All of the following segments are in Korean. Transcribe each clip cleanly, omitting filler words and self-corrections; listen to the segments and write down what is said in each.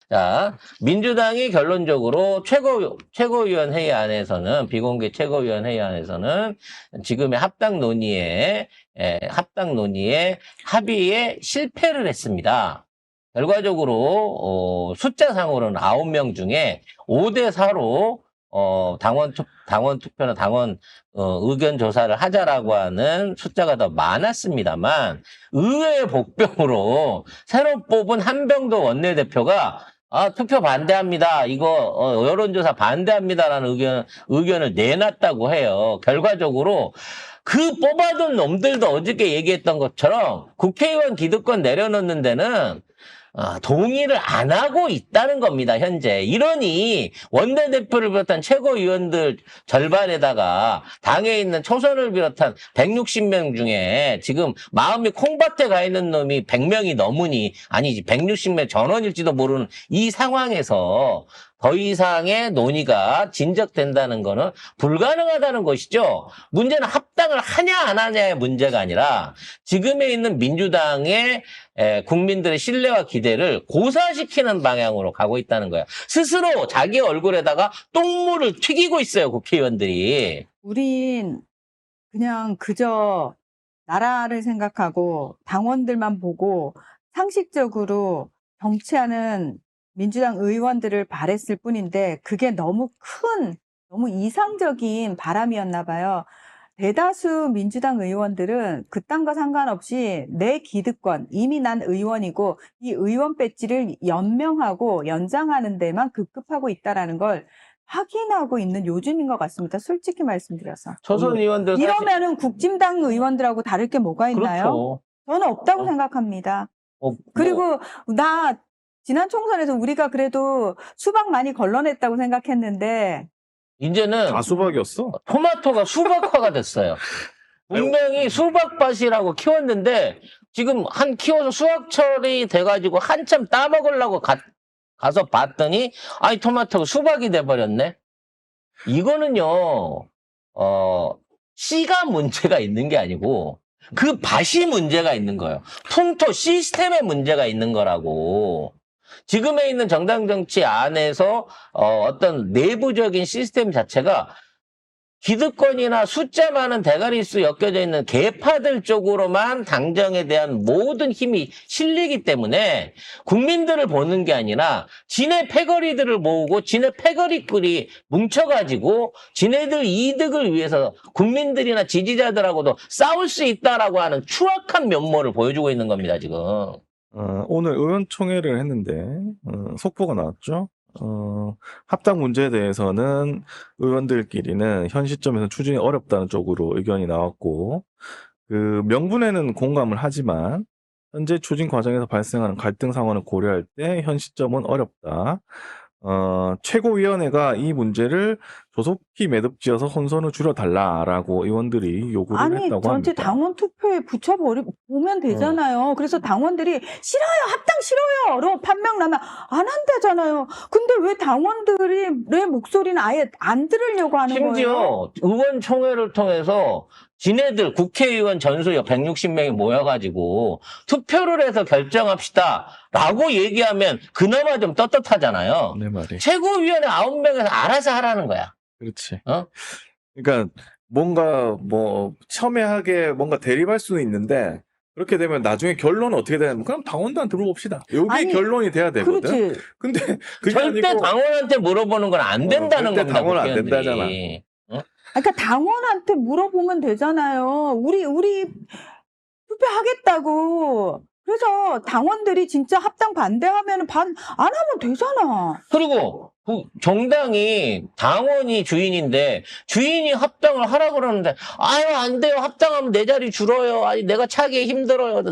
자, 민주당이 결론적으로 최고위원 회의 안에서는, 비공개 최고위원 회의 안에서는 지금의 합당 논의에 합의에 실패를 했습니다. 결과적으로, 숫자상으로는 9명 중에 5대4로, 당원 투표나 의견 조사를 하자라고 하는 숫자가 더 많았습니다만, 의외의 복병으로 새로 뽑은 한병도 원내대표가 투표 반대합니다. 이거, 여론조사 반대합니다라는 의견을 내놨다고 해요. 결과적으로 그 뽑아둔 놈들도 어저께 얘기했던 것처럼 국회의원 기득권 내려놓는 데는 동의를 안 하고 있다는 겁니다, 현재. 이러니 원내대표를 비롯한 최고위원들 절반에다가 당에 있는 초선을 비롯한 160명 중에 지금 마음이 콩밭에 가 있는 놈이 100명이 넘으니, 아니지, 160명 전원일지도 모르는 이 상황에서 더 이상의 논의가 진척된다는 거는 불가능하다는 것이죠. 문제는 합당을 하냐 안 하냐의 문제가 아니라 지금에 있는 민주당의 국민들의 신뢰와 기대를 고사시키는 방향으로 가고 있다는 거예요. 스스로 자기 얼굴에다가 똥물을 튀기고 있어요, 국회의원들이. 우린 그냥 그저 나라를 생각하고 당원들만 보고 상식적으로 정치하는 민주당 의원들을 바랬을 뿐인데 그게 너무 이상적인 바람이었나 봐요. 대다수 민주당 의원들은 그딴 거 상관없이 내 기득권, 이미 난 의원이고 이 의원 배지를 연명하고 연장하는 데만 급급하고 있다는 걸 확인하고 있는 요즘인 것 같습니다. 솔직히 말씀드려서. 초선 의원들 이러면은 국진당 의원들하고 다를 게 뭐가 있나요? 그렇죠. 저는 없다고 생각합니다. 뭐, 그리고 지난 총선에서 우리가 그래도 수박 많이 걸러냈다고 생각했는데 이제는 다 수박이었어. 토마토가 수박화가 됐어요. 분명히 수박밭이라고 키웠는데 지금 키워서 수확철이 돼가지고 한참 따먹으려고 가서 봤더니 토마토가 수박이 돼버렸네. 이거는요, 씨가 문제가 있는 게 아니고 그 밭이 문제가 있는 거예요. 풍토 시스템에 문제가 있는 거라고. 지금에 있는 정당 정치 안에서 어떤 내부적인 시스템 자체가 기득권이나 숫자 많은 대가리수 엮여져 있는 계파들 쪽으로만 당정에 대한 모든 힘이 실리기 때문에 국민들을 보는 게 아니라 지네 패거리들을 모으고 지네 패거리끼리 뭉쳐가지고 지네들 이득을 위해서 국민들이나 지지자들하고도 싸울 수 있다라고 하는 추악한 면모를 보여주고 있는 겁니다, 지금. 오늘 의원총회를 했는데 속보가 나왔죠. 합당 문제에 대해서는 의원들끼리는 현 시점에서 추진이 어렵다는 쪽으로 의견이 나왔고, 그 명분에는 공감을 하지만 현재 추진 과정에서 발생하는 갈등 상황을 고려할 때 현 시점은 어렵다. 최고위원회가 이 문제를 조속히 매듭지어서 혼선을 줄여달라라고 의원들이 요구를 했다고 전체 합니다. 당원 투표에 보면 되잖아요. 그래서 당원들이 싫어요, 합당 싫어요, 판명 나면 안 한다잖아요. 근데 왜 당원들이 내 목소리는 아예 안 들으려고 하는 거예요? 심지어 의원총회를 통해서 지네들 국회의원 전수요 160명이 모여가지고 투표를 해서 결정합시다라고 얘기하면 그나마 좀 떳떳하잖아요. 네, 말이. 최고위원회 9명에서 알아서 하라는 거야. 그렇지. 어? 그러니까 뭔가 첨예하게 뭔가 대립할 수는 있는데 그렇게 되면 나중에 결론은 어떻게 되냐면 그럼 당원들한테 물어봅시다. 이게 결론이 돼야 되거든. 그렇지. 근데 그게 절대 아니고 당원한테 물어보는 건 안 된다는 절대 겁니다. 당원은 안 국회의원들이. 된다잖아. 그러니까 당원한테 물어보면 되잖아요. 우리 투표하겠다고. 그래서 당원들이 진짜 합당 반대하면 안 하면 되잖아. 그리고 정당이 당원이 주인인데 주인이 합당을 하라 그러는데 안 돼요. 합당하면 내 자리 줄어요. 아니 내가 차기 힘들어요.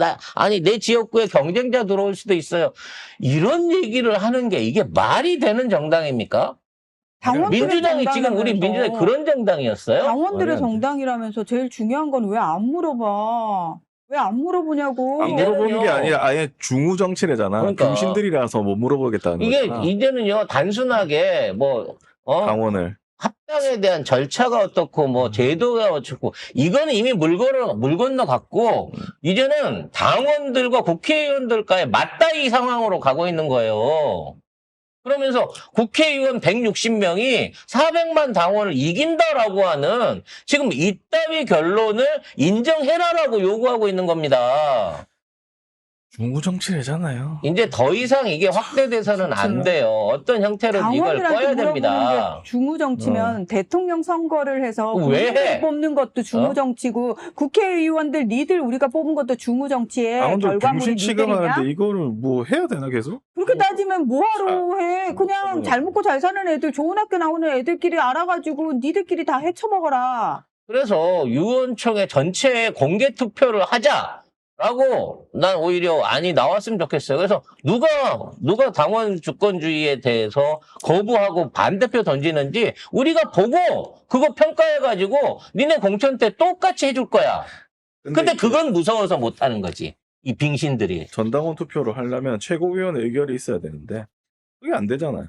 내 지역구에 경쟁자 들어올 수도 있어요. 이런 얘기를 하는 게 이게 말이 되는 정당입니까? 민주당이 지금 우리 민주당이 그런 정당이었어요? 당원들의 정당이라면서 제일 중요한 건 왜 안 물어봐? 왜 안 물어보냐고. 안 물어보는 게 아니라 아예 중후 정치래잖아. 그러니까. 중심들이라서 못 물어보겠다는 거잖아. 이제는요 단순하게 당원을 합당에 대한 절차가 어떻고 제도가 어떻고 이거는 이미 물 건너 갔고 이제는 당원들과 국회의원들과의 맞다이 상황으로 가고 있는 거예요. 그러면서 국회의원 160명이 400만 당원을 이긴다라고 하는 지금 이따위 결론을 인정해라라고 요구하고 있는 겁니다. 중구정치래잖아요. 이제 더 이상 이게 확대돼서는 안 돼요. 어떤 형태로 이걸 꺼야 당원들한테 됩니다. 물어보는 게 중후정치면 대통령 선거를 해서 왜 해? 국민들 뽑는 것도 중후정치고 국회의원들 니들 우리가 뽑은 것도 중후정치에 당원들 결과물이 중심 니들이냐? 취급하는데 이거를 뭐 해야 되나 계속? 그렇게 따지면 뭐하러 해? 그냥 잘 먹고 잘 사는 애들, 좋은 학교 나오는 애들끼리 알아가지고 니들끼리 다 헤쳐먹어라. 그래서 유언총회 전체에 공개 투표를 하자라고 난 오히려 안이 나왔으면 좋겠어요. 그래서 누가 당원 주권주의에 대해서 거부하고 반대표 던지는지 우리가 보고 그거 평가해가지고 니네 공천 때 똑같이 해줄 거야. 근데 그건 무서워서 못하는 거지. 이 빙신들이. 전당원 투표를 하려면 최고위원회 의결이 있어야 되는데 그게 안 되잖아요.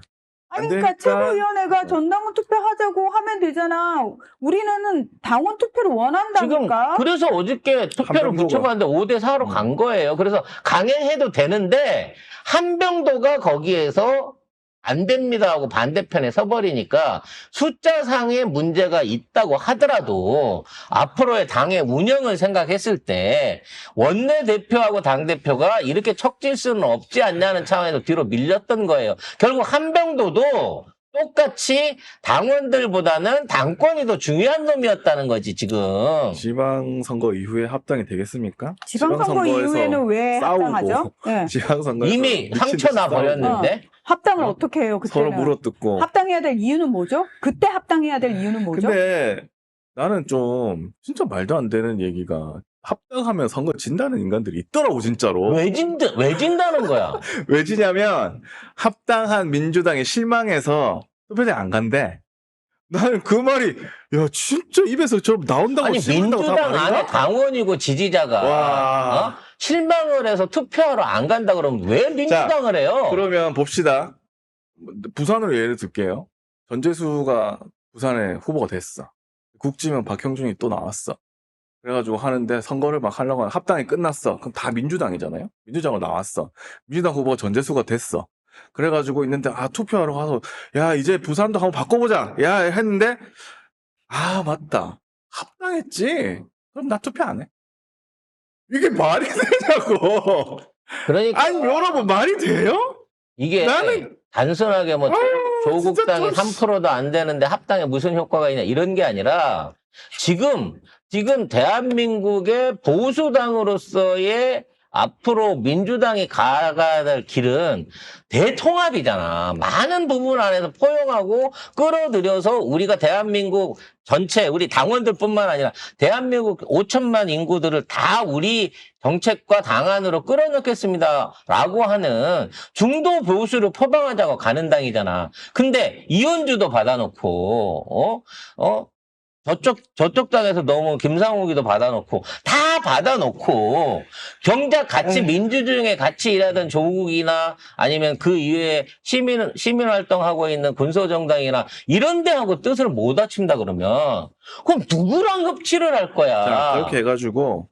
아니, 안 그러니까 되니까- 최고위원회가 전당원 투표하자고 하면 되잖아. 우리는 당원 투표를 지금 원한다니까. 그래서 어저께 투표를 한병도가- 붙여봤는데 5대4로 간 거예요. 그래서 강행해도 되는데 한병도가 거기에서 안 됩니다 하고 반대편에 서버리니까 숫자상의 문제가 있다고 하더라도 앞으로의 당의 운영을 생각했을 때 원내대표하고 당대표가 이렇게 척질 수는 없지 않냐는 차원에서 뒤로 밀렸던 거예요. 결국 한병도도 똑같이 당원들보다는 당권이 더 중요한 놈이었다는 거지 지금. 지방선거 이후에 합당이 되겠습니까? 지방선거 이후에는 왜 싸우고 합당하죠? 네. 지방선거에서 이미 미친 상처 나 듯이 싸우고 버렸는데. 합당을 어떻게 해요, 서로 그때는? 물어뜯고. 합당해야 될 이유는 뭐죠? 그때 합당해야 될 이유는 뭐죠? 근데 나는 좀 진짜 말도 안 되는 얘기가 합당하면 선거 진다는 인간들이 있더라고 진짜로. 왜 진다는 거야? 왜 지냐면 합당한 민주당에 실망해서 투표장 안 간대. 나는 그 말이 야 진짜 입에서 저 나온다고 아니 씹는다고 다 민주당 말인가? 안에 당원이고 지지자가 와. 실망을 해서 투표하러 안 간다 그러면 왜 민주당을 해요? 그러면 봅시다. 부산으로 예를 들게요. 전재수가 부산에 후보가 됐어. 국지면 박형준이 또 나왔어. 그래가지고 하는데 선거를 막 하려고 하는 합당이 끝났어. 그럼 다 민주당이잖아요. 민주당으로 나왔어. 민주당 후보가 전재수가 됐어. 그래가지고 있는데 투표하러 가서 야 이제 부산도 한번 바꿔보자. 야 했는데 맞다. 합당했지. 그럼 나 투표 안 해. 이게 말이 되냐고. 그러니까 아니 여러분 말이 돼요? 이게 나는- 단순하게 뭐 조국당이 진짜 3%도 안 되는데 합당에 무슨 효과가 있냐 이런 게 아니라 지금 대한민국의 보수당으로서의 앞으로 민주당이 가야 될 길은 대통합이잖아. 많은 부분 안에서 포용하고 끌어들여서 우리가 대한민국 전체 우리 당원들뿐만 아니라 대한민국 5천만 인구들을 다 우리 정책과 당 안으로 끌어넣겠습니다라고 하는 중도 보수를 표방하자고 가는 당이잖아. 근데 이현주도 받아놓고 저쪽 당에서 너무 김상욱이도 받아놓고 다 받아놓고 정작 같이 민주주의에 같이 일하던 조국이나 아니면 그 이외에 시민 활동하고 있는 군소정당이나 이런 데하고 뜻을 못 맞춘다 그러면 그럼 누구랑 협치를 할 거야? 자, 그렇게 해가지고,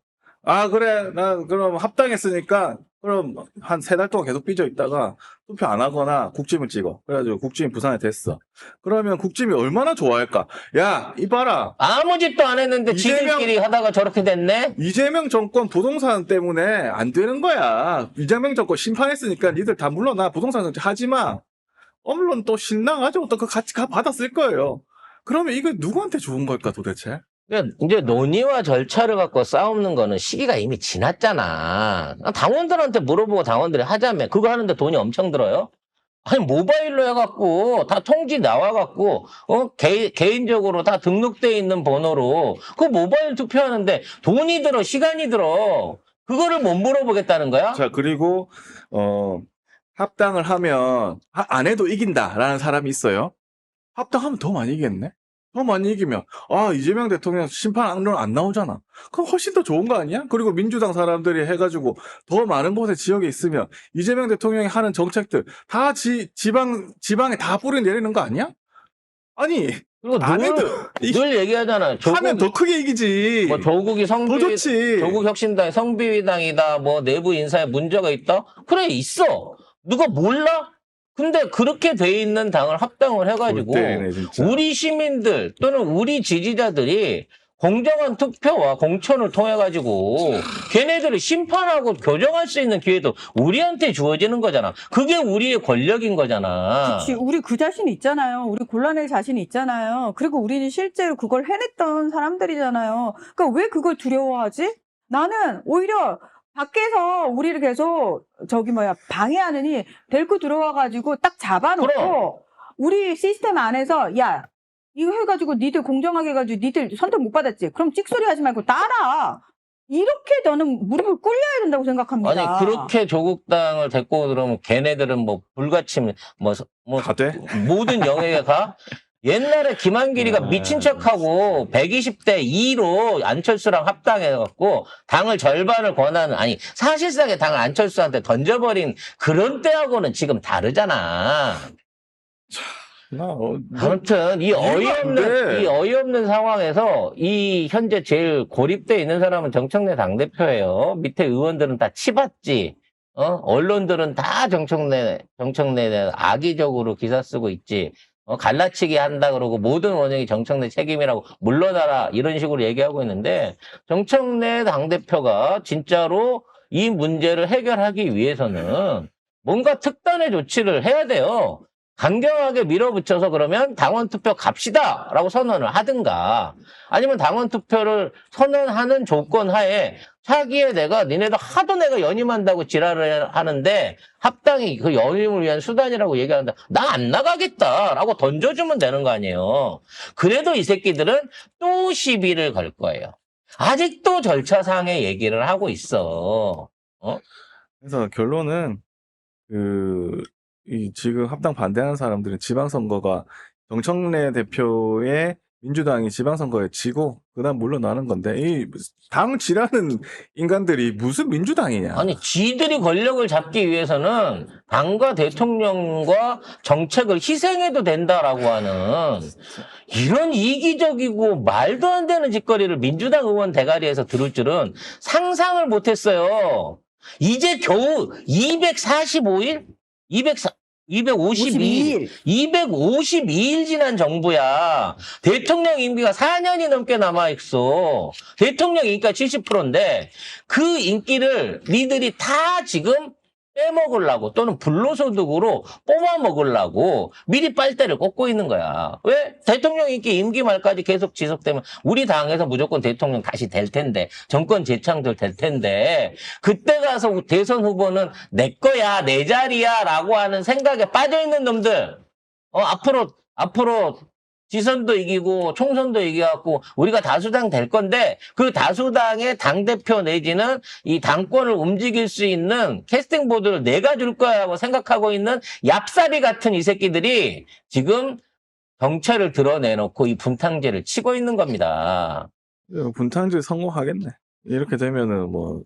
그래, 나 그럼 합당했으니까, 그럼 한 3달 동안 계속 삐져 있다가 투표 안 하거나 국짐을 찍어. 그래가지고 국짐이 부산에 됐어. 그러면 국짐이 얼마나 좋아할까? 야, 이봐라. 아무 짓도 안 했는데 지들끼리 하다가 저렇게 됐네? 이재명 정권 부동산 때문에 안 되는 거야. 이재명 정권 심판했으니까 니들 다 물러나. 부동산 정책 하지 마. 물론 또 신랑하죠. 또 그 같이 받았을 거예요. 그러면 이거 누구한테 좋은 걸까 도대체? 이제 논의와 절차를 갖고 싸우는 거는 시기가 이미 지났잖아. 당원들한테 물어보고 당원들이 하자며 그거 하는데 돈이 엄청 들어요? 아니 모바일로 해갖고 다 통지 나와갖고 개인적으로 다 등록돼 있는 번호로 그 모바일 투표하는데 돈이 들어 시간이 들어 그거를 못 물어보겠다는 거야? 자, 그리고, 합당을 하면, 안 해도 이긴다라는 사람이 있어요. 합당하면 더 많이 이기겠네? 더 많이 이기면, 이재명 대통령 심판 악론 안 나오잖아. 그럼 훨씬 더 좋은 거 아니야? 그리고 민주당 사람들이 해가지고 더 많은 곳에 지역에 있으면 이재명 대통령이 하는 정책들 다 지방에 다 뿌리 내리는 거 아니야? 아니, 그리고 안 해도 늘 얘기하잖아. 하면 더 크게 이기지. 뭐 조국이 더 좋지. 조국 혁신당이 성비위당이다. 뭐 내부 인사에 문제가 있다. 그래 있어. 누가 몰라? 근데 그렇게 돼 있는 당을 합당을 해가지고 골 때리네, 진짜. 우리 시민들 또는 우리 지지자들이 공정한 투표와 공천을 통해 가지고 걔네들을 심판하고 교정할 수 있는 기회도 우리한테 주어지는 거잖아. 그게 우리의 권력인 거잖아. 그치, 우리 그 자신 있잖아요. 우리 골라낼 자신 있잖아요. 그리고 우리는 실제로 그걸 해냈던 사람들이잖아요. 그러니까 왜 그걸 두려워하지? 나는 오히려 밖에서 우리를 계속 방해하느니 데리고 들어와가지고 딱 잡아놓고 그럼. 우리 시스템 안에서 야 이거 해가지고 니들 공정하게 해가지고 니들 선택 못 받았지? 그럼 찍소리 하지 말고 따라. 이렇게 너는 무릎을 꿇려야 된다고 생각합니다. 아니 그렇게 조국당을 데리고 들어오면 걔네들은 뭐 불가침 뭐 다 돼? 모든 영역에 가. 옛날에 김한길이가 미친 척하고 120대 2로 안철수랑 합당해갖고 당을 절반을 권하는, 아니 사실상의 당을 안철수한테 던져버린 그런 때하고는 지금 다르잖아. 아무튼 이 어이없는 상황에서 이 현재 제일 고립돼 있는 사람은 정청래 당대표예요. 밑에 의원들은 다 치봤지. 언론들은 다 정청래 악의적으로 기사 쓰고 있지. 갈라치기 한다 그러고 모든 원인이 정청래 책임이라고 물러나라 이런 식으로 얘기하고 있는데, 정청래 당대표가 진짜로 이 문제를 해결하기 위해서는 뭔가 특단의 조치를 해야 돼요. 강경하게 밀어붙여서 그러면 당원 투표 갑시다 라고 선언을 하든가, 아니면 당원 투표를 선언하는 조건 하에 차기에 니네들 하도 내가 연임한다고 지랄을 하는데 합당이 그 연임을 위한 수단이라고 얘기하는데 나 안 나가겠다 라고 던져주면 되는 거 아니에요. 그래도 이 새끼들은 또 시비를 걸 거예요. 아직도 절차상의 얘기를 하고 있어. 그래서 결론은 이 지금 합당 반대하는 사람들은 지방선거가 정청래 대표의 민주당이 지방선거에 지고 그다음 물러나는 건데, 이 당 지라는 인간들이 무슨 민주당이냐? 아니 지들이 권력을 잡기 위해서는 당과 대통령과 정책을 희생해도 된다라고 하는 이런 이기적이고 말도 안 되는 짓거리를 민주당 의원 대가리에서 들을 줄은 상상을 못했어요. 이제 겨우 245일? 252일 지난 정부야. 대통령 임기가 4년이 넘게 남아있어. 대통령 인기가 70%인데 그 인기를 니들이 다 지금 빼먹으려고 또는 불로소득으로 뽑아먹으려고 미리 빨대를 꽂고 있는 거야. 왜? 대통령 인기 임기 말까지 계속 지속되면 우리 당에서 무조건 대통령 다시 될 텐데, 정권 재창될 텐데, 그때 가서 대선 후보는 내 거야, 내 자리야 라고 하는 생각에 빠져있는 놈들, 앞으로 지선도 이기고 총선도 이겨갖고 우리가 다수당 될 건데, 그 다수당의 당대표 내지는 이 당권을 움직일 수 있는 캐스팅 보드를 내가 줄 거야라고 생각하고 있는 얍사비 같은 이 새끼들이 지금 정체를 드러내놓고 이 분탕제를 치고 있는 겁니다. 분탕질 성공하겠네. 이렇게 되면은 뭐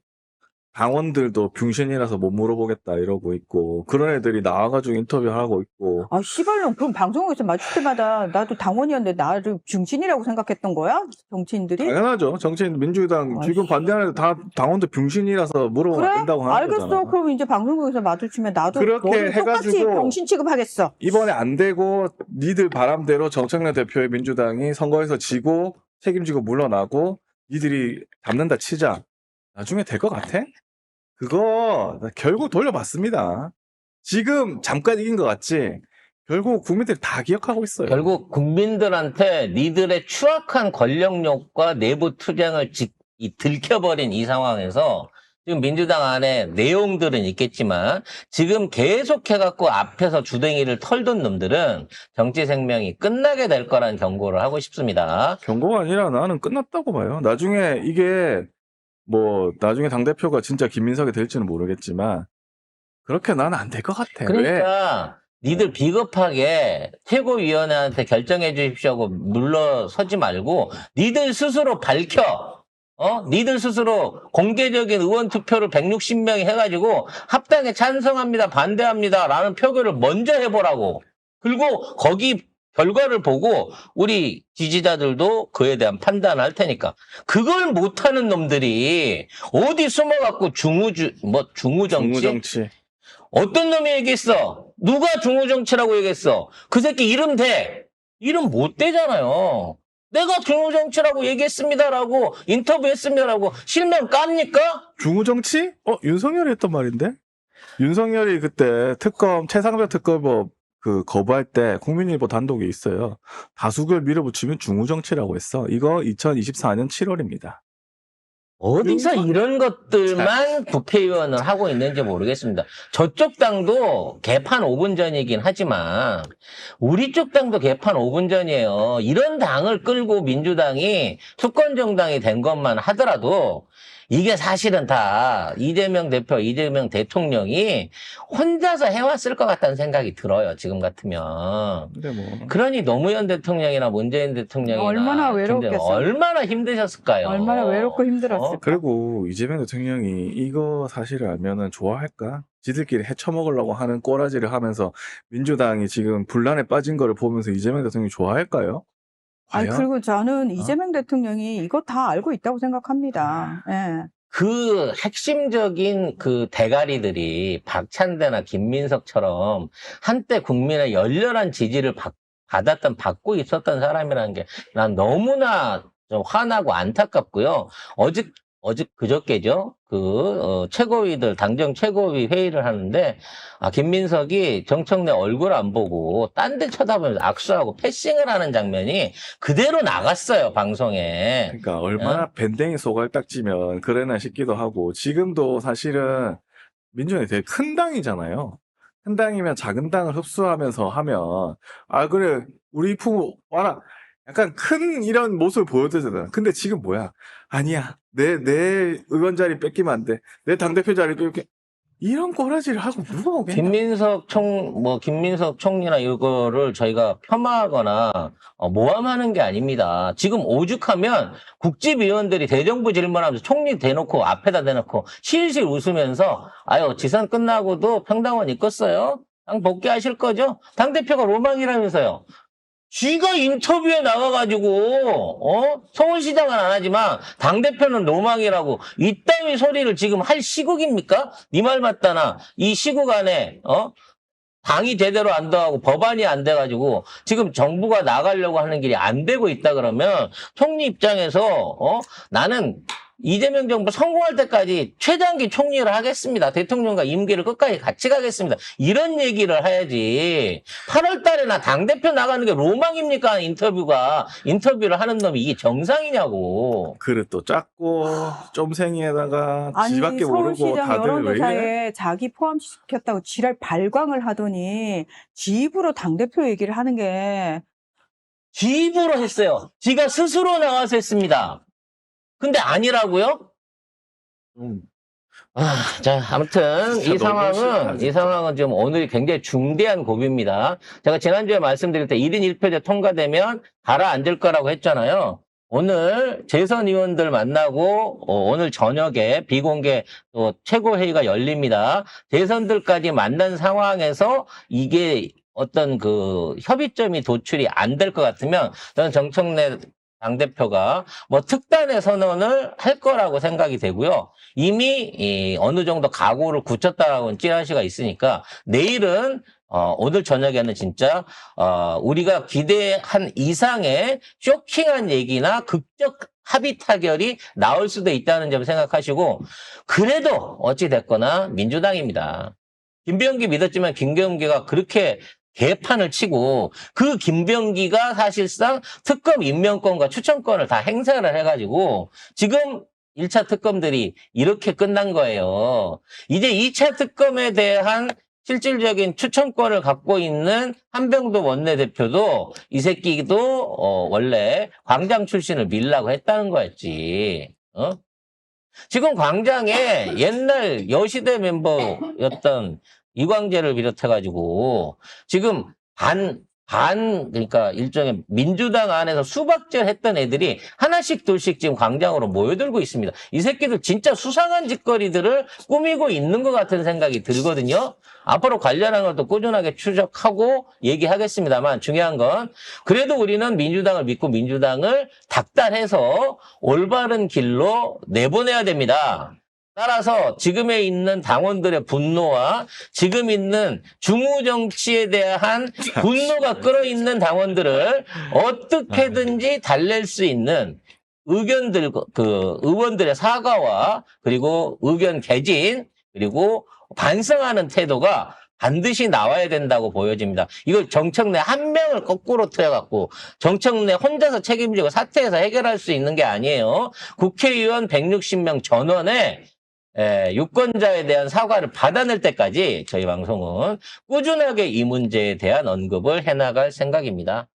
당원들도 병신이라서 못 물어보겠다 이러고 있고, 그런 애들이 나와가지고 인터뷰하고 있고. 아, 씨발놈. 그럼 방송국에서 마주칠 때마다 나도 당원이었는데 나를 중신이라고 생각했던 거야? 정치인들이? 당연하죠. 정치인 민주당 지금 반대하는 애들 다 당원들 병신이라서 물어보면 안 그래? 된다고 하는 알겠어. 거잖아. 그럼 이제 방송국에서 마주치면 나도 그렇게 너를 똑같이 해가지고 병신 취급하겠어. 이번에 안 되고 니들 바람대로 정청래 대표의 민주당이 선거에서 지고 책임지고 물러나고 니들이 잡는다 치자. 나중에 될 것 같아? 그거 결국 돌려봤습니다. 지금 잠깐 이긴 것 같지? 결국 국민들이 다 기억하고 있어요. 결국 국민들한테 니들의 추악한 권력욕과 내부 투쟁을 들켜버린 이 상황에서 지금 민주당 안에 내용들은 있겠지만 지금 계속해갖고 앞에서 주댕이를 털던 놈들은 정치 생명이 끝나게 될 거라는 경고를 하고 싶습니다. 경고가 아니라 나는 끝났다고 봐요. 나중에 이게 나중에 당대표가 진짜 김민석이 될지는 모르겠지만 그렇게 나는 안 될 것 같아. 그러니까 니들 비겁하게 최고위원회한테 결정해 주십시오 하고 물러서지 말고 니들 스스로 밝혀. 니들 스스로 공개적인 의원 투표를 160명이 해가지고 합당에 찬성합니다, 반대합니다 라는 표결을 먼저 해보라고. 그리고 거기 결과를 보고 우리 지지자들도 그에 대한 판단을 할 테니까. 그걸 못하는 놈들이 어디 숨어갖고 중우정치? 중우정치. 어떤 놈이 얘기했어? 누가 중후정치라고 얘기했어? 그 새끼 이름 대. 이름 못 대잖아요. 내가 중후정치라고 얘기했습니다라고 인터뷰했습니다라고 실명 깝니까? 중후정치? 윤석열이 했던 말인데? 윤석열이 그때 최상병 특검법 거부할 때 국민일보 단독에 있어요. 다수결 밀어붙이면 중후정치라고 했어. 이거 2024년 7월입니다. 어디서 이런 것들만 국회의원을 하고 있는지 모르겠습니다. 저쪽 당도 개판 5분 전이긴 하지만 우리 쪽 당도 개판 5분 전이에요. 이런 당을 끌고 민주당이 수권정당이 된 것만 하더라도 이게 사실은 다 이재명 대표, 이재명 대통령이 혼자서 해왔을 것 같다는 생각이 들어요. 지금 같으면. 근데 뭐 그러니 노무현 대통령이나 문재인 대통령이나 얼마나 외롭겠어요. 얼마나 힘드셨을까요? 얼마나 외롭고 힘들었을까. 그리고 이재명 대통령이 이거 사실을 알면은 좋아할까? 지들끼리 헤쳐먹으려고 하는 꼬라지를 하면서 민주당이 지금 분란에 빠진 거를 보면서 이재명 대통령이 좋아할까요? 아니, 과연? 그리고 저는 이재명 대통령이 이거 다 알고 있다고 생각합니다. 예. 그 핵심적인 그 대가리들이 박찬대나 김민석처럼 한때 국민의 열렬한 지지를 받고 있었던 사람이라는 게 난 너무나 좀 화나고 안타깝고요. 그저께죠. 최고위들, 당정 최고위 회의를 하는데, 김민석이 정청래 얼굴 안 보고, 딴 데 쳐다보면서 악수하고 패싱을 하는 장면이 그대로 나갔어요, 방송에. 그러니까 얼마나 밴댕이 소갈딱지면 그래나 싶기도 하고 지금도 사실은 민주당이 되게 큰 당이잖아요. 큰 당이면 작은 당을 흡수하면서 하면 그래 우리 품 와라 약간 큰 이런 모습을 보여주잖아. 근데 지금 뭐야? 아니야 내 의원 자리 뺏기면 안 돼. 내 당대표 자리 뺏기 이런 꼬라지를 하고 누가 오겠냐? 김민석 총리나 이거를 저희가 폄하하거나 모함하는 게 아닙니다. 지금 오죽하면 국집위원들이 대정부 질문하면서 총리 대놓고 앞에다 대놓고 실실 웃으면서 지선 끝나고도 평당원 이껐어요? 당 복귀하실 거죠? 당대표가 로망이라면서요. 쥐가 인터뷰에 나가가지고, 서울시장은 안 하지만, 당대표는 로망이라고, 이따위 소리를 지금 할 시국입니까? 네 말 맞다나, 이 시국 안에, 당이 제대로 안 돼가고, 법안이 안 돼가지고, 지금 정부가 나가려고 하는 길이 안 되고 있다 그러면, 총리 입장에서, 나는, 이재명 정부 성공할 때까지 최단기 총리를 하겠습니다. 대통령과 임기를 끝까지 같이 가겠습니다. 이런 얘기를 해야지. 8월 달에나 당대표 나가는 게 로망입니까? 인터뷰를 하는 놈이 이게 정상이냐고. 그릇도 작고 점생이에다가 아니, 지밖에 모르고 서울시장 다들 왜 이래? 여론조사에 자기 포함시켰다고 지랄 발광을 하더니 지 입으로 당대표 얘기를 하는 게 지 입으로 했어요. 지가 스스로 나와서 했습니다. 근데 아니라고요? 자, 아무튼 이 상황은 지금 오늘이 굉장히 중대한 고비입니다. 제가 지난주에 말씀드릴 때 1인 1표제 통과되면 가라앉을 거라고 했잖아요. 오늘 재선 의원들 만나고 오늘 저녁에 비공개 또 최고회의가 열립니다. 재선들까지 만난 상황에서 이게 어떤 그 협의점이 도출이 안 될 것 같으면 저는 정청래 당대표가 특단의 선언을 할 거라고 생각이 되고요. 이미 어느 정도 각오를 굳혔다라고는 찌라시가 있으니까 내일은 오늘 저녁에는 진짜 우리가 기대한 이상의 쇼킹한 얘기나 극적 합의 타결이 나올 수도 있다는 점 생각하시고 그래도 어찌 됐거나 민주당입니다. 김병기 믿었지만 김경기가 그렇게 개판을 치고 그 김병기가 사실상 특검 임명권과 추천권을 다 행사를 해가지고 지금 1차 특검들이 이렇게 끝난 거예요. 이제 2차 특검에 대한 실질적인 추천권을 갖고 있는 한병도 원내대표도 이 새끼도 원래 광장 출신을 밀라고 했다는 거였지. 지금 광장에 옛날 여시대 멤버였던 이광재를 비롯해가지고 지금 그러니까 일종의 민주당 안에서 수박질 했던 애들이 하나씩 둘씩 지금 광장으로 모여들고 있습니다. 이 새끼들 진짜 수상한 짓거리들을 꾸미고 있는 것 같은 생각이 들거든요. 앞으로 관련한 것도 꾸준하게 추적하고 얘기하겠습니다만 중요한 건 그래도 우리는 민주당을 믿고 민주당을 닥달해서 올바른 길로 내보내야 됩니다. 따라서 지금에 있는 당원들의 분노와 지금 있는 중우 정치에 대한 분노가 끌어있는 당원들을 어떻게든지 달랠 수 있는 의견들, 의원들의 사과와 그리고 의견 개진, 그리고 반성하는 태도가 반드시 나와야 된다고 보여집니다. 이걸 정청래 한 명을 거꾸로 틀어갖고 정청래 혼자서 책임지고 사퇴해서 해결할 수 있는 게 아니에요. 국회의원 160명 전원의 유권자에 대한 사과를 받아낼 때까지 저희 방송은 꾸준하게 이 문제에 대한 언급을 해나갈 생각입니다.